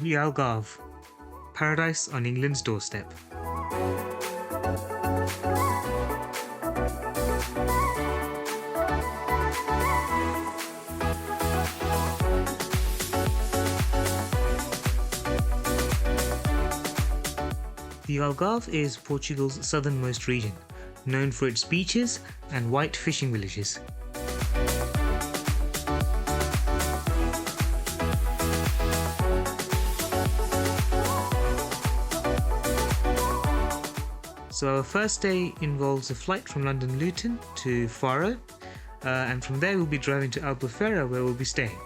the Algarve, paradise on England's doorstep. The Algarve is Portugal's southernmost region, known for its beaches and white fishing villages. So our first day involves a flight from London Luton to Faro, and from there we'll be driving to Albufeira, where we'll be staying.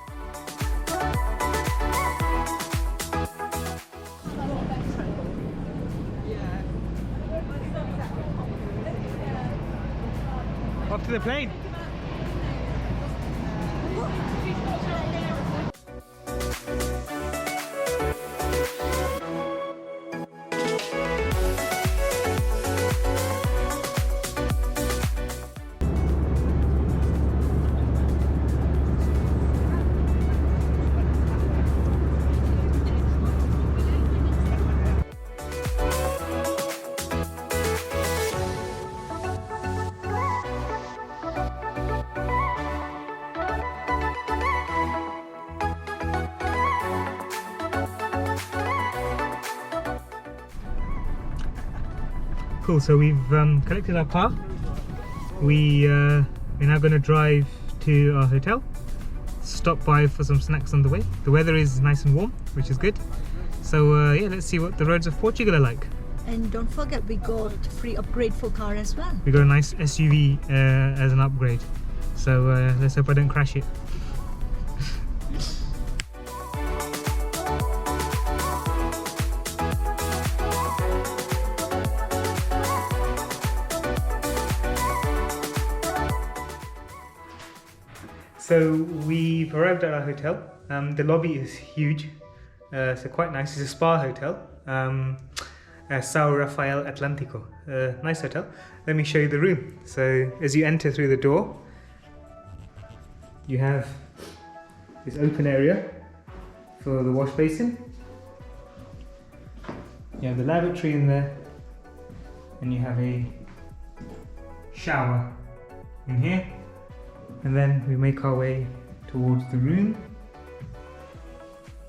Off to the plane! Cool, so we've collected our car. We're now going to drive to our hotel, stop by for some snacks on the way. The weather is nice and warm, which is good. So yeah, let's see what the roads of Portugal are like. And don't forget, we got free upgrade for car as well. We got a nice SUV as an upgrade. So let's hope I don't crash it. So we've arrived at our hotel. The lobby is huge, so quite nice. It's a spa hotel, São Rafael Atlântico. Nice hotel. Let me show you the room. So as you enter through the door, you have this open area for the wash basin. You have the lavatory in there, and you have a shower in here. And then we make our way towards the room.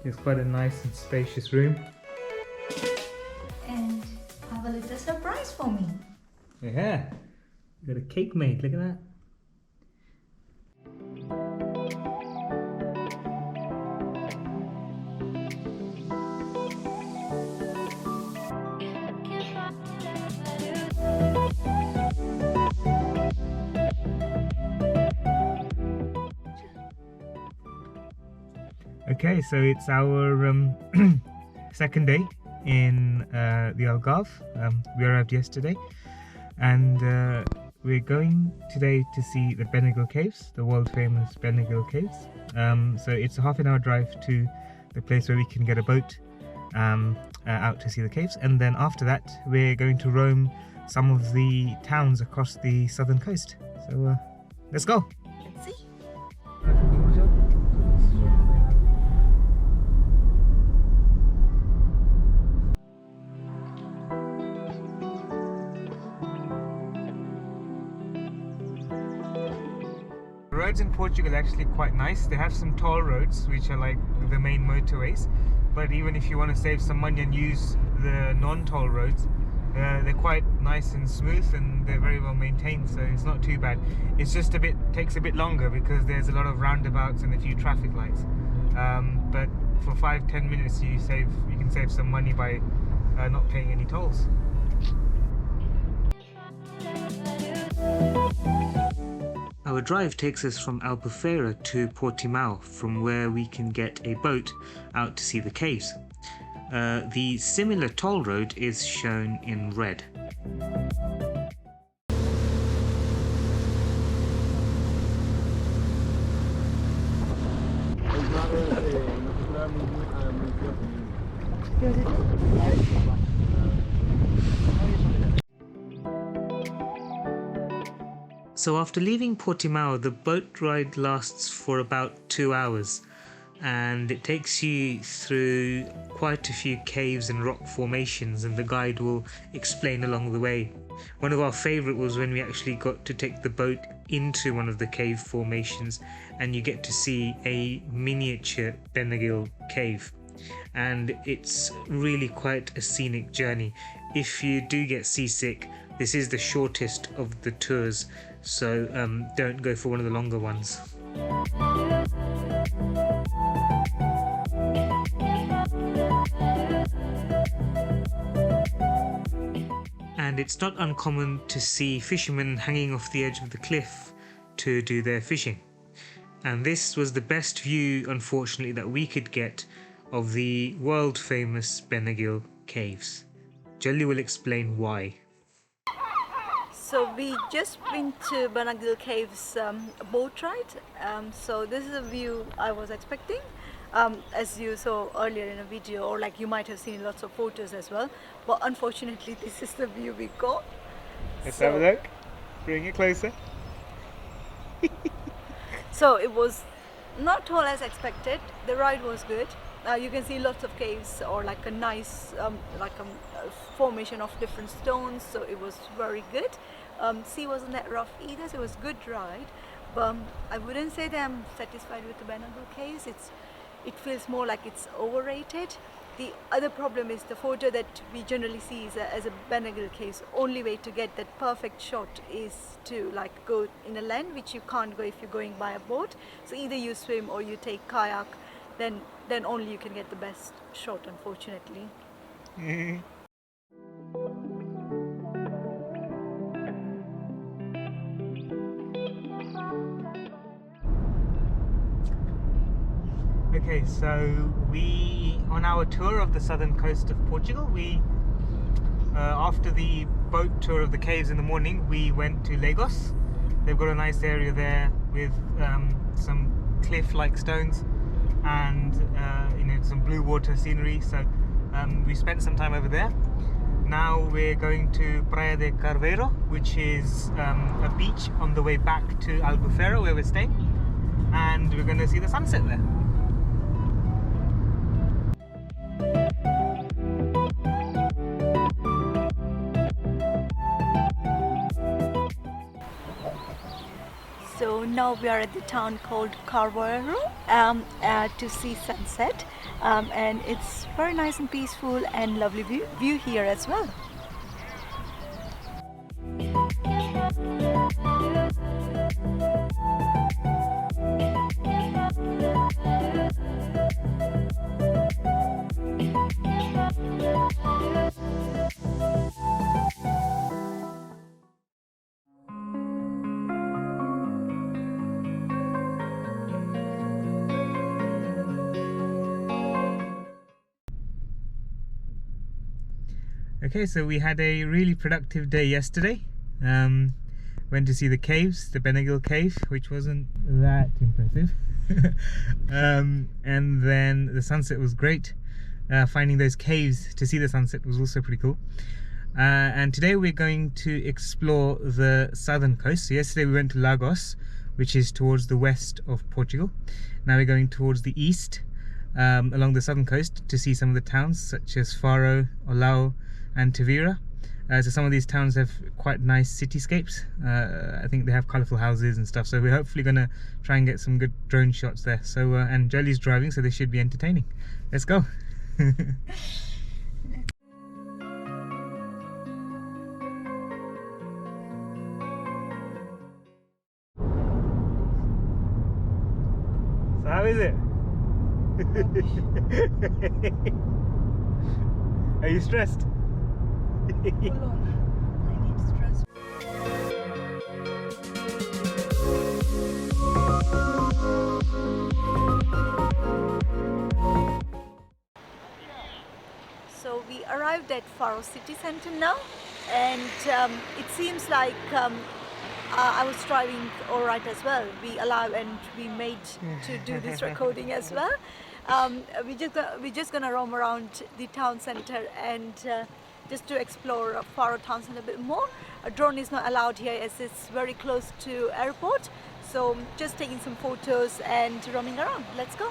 It's quite a nice and spacious room. And have a little surprise for me. Yeah, we got a cake made, look at that. Okay, so it's our second day in the Algarve. We arrived yesterday, and we're going today to see the Beniguel Caves, the world famous Beniguel Caves. So it's a half-an-hour drive to the place where we can get a boat out to see the caves, and then after that we're going to roam some of the towns across the southern coast. So let's go! Let's see. The roads in Portugal are actually quite nice. They have some toll roads which are like the main motorways, but even if you want to save some money and use the non-toll roads, they're quite nice and smooth, and they're very well maintained, so it's not too bad. It's just takes a bit longer because there's a lot of roundabouts and a few traffic lights, but for 5-10 minutes you can save some money by not paying any tolls. Our drive takes us from Albufeira to Portimão, from where we can get a boat out to see the caves. The similar toll road is shown in red. So after leaving Portimão, the boat ride lasts for about 2 hours. and it takes you through quite a few caves and rock formations, and the guide will explain along the way. One of our favourite was when we actually got to take the boat into one of the cave formations, and you get to see a miniature Benagil cave, and it's really quite a scenic journey. If you do get seasick, this is the shortest of the tours, so don't go for one of the longer ones. And it's not uncommon to see fishermen hanging off the edge of the cliff to do their fishing. And this was the best view, unfortunately, that we could get of the world famous Benagil caves. Jalli will explain why. So we just been to Benagil Caves boat ride. So this is a view I was expecting, as you saw earlier in a video, or like you might have seen lots of photos as well. But unfortunately, this is the view we got. Let's have a look. Bring it closer. So it was not all as expected. The ride was good. You can see lots of caves, or like a nice formation of different stones. So it was very good. Sea wasn't that rough either, so it was a good ride. But I wouldn't say that I'm satisfied with the Benagil caves. It feels more like it's overrated. The other problem is the photo that we generally see is as a Benagil caves. Only way to get that perfect shot is to like go in a land, which you can't go if you're going by a boat. So either you swim or you take kayak, then only you can get the best shot, unfortunately. Okay, so we, on our tour of the southern coast of Portugal, after the boat tour of the caves in the morning, we went to Lagos. They've got a nice area there with some cliff-like stones and some blue water scenery. So we spent some time over there. Now we're going to Praia de Carveiro, which is a beach on the way back to Albufeira, where we're staying, and we're going to see the sunset there. So now we are at the town called Carveiro to see sunset, and it's very nice and peaceful and lovely view here as well. Okay, so we had a really productive day yesterday. Went to see the caves, the Benagil cave, which wasn't that impressive. And then the sunset was great. Finding those caves to see the sunset was also pretty cool. And today we're going to explore the southern coast. So yesterday we went to Lagos, which is towards the west of Portugal. Now we're going towards the east, along the southern coast, to see some of the towns such as Faro, Olao and Tavira. So some of these towns have quite nice cityscapes. I think they have colourful houses and stuff, so we're hopefully going to try and get some good drone shots there. So and Jalli's driving, so this should be entertaining. Let's go. So how is it? Are you stressed? Full on. I need stress. So we arrived at Faro city centre now, and it seems like I was driving alright as well. We allowed and we made to do this recording as well. We're just gonna roam around the town centre and just to explore Faro town centre a bit more. A drone is not allowed here as it's very close to airport. So just taking some photos and roaming around. Let's go.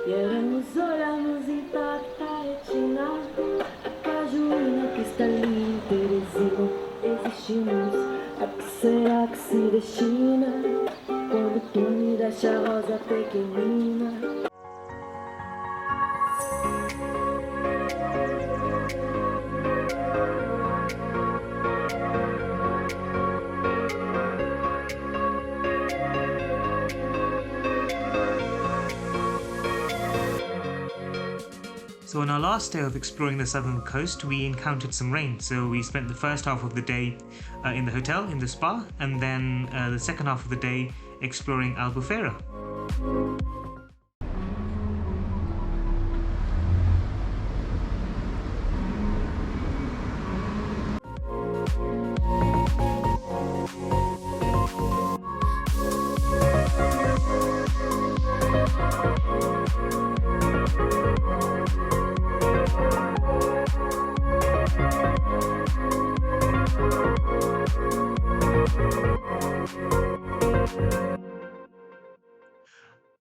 E éramos olhamos em Tata Retina, a cajuína cristalina, Teresina. Existimos, a que será que se destina? Quando tu me deixa a rosa pequenina. So on our last day of exploring the southern coast, we encountered some rain. So we spent the first half of the day in the hotel, in the spa, and then the second half of the day exploring Albufeira.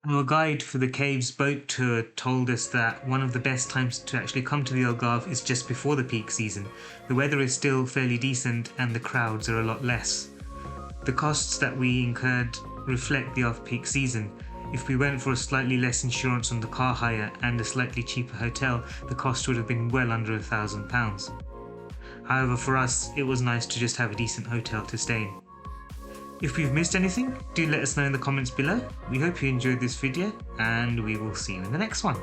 Our guide for the caves boat tour told us that one of the best times to actually come to the Algarve is just before the peak season. The weather is still fairly decent and the crowds are a lot less. The costs that we incurred reflect the off-peak season. If we went for a slightly less insurance on the car hire and a slightly cheaper hotel, the cost would have been well under £1,000. However, for us, it was nice to just have a decent hotel to stay in. If we've missed anything, do let us know in the comments below. We hope you enjoyed this video and we will see you in the next one.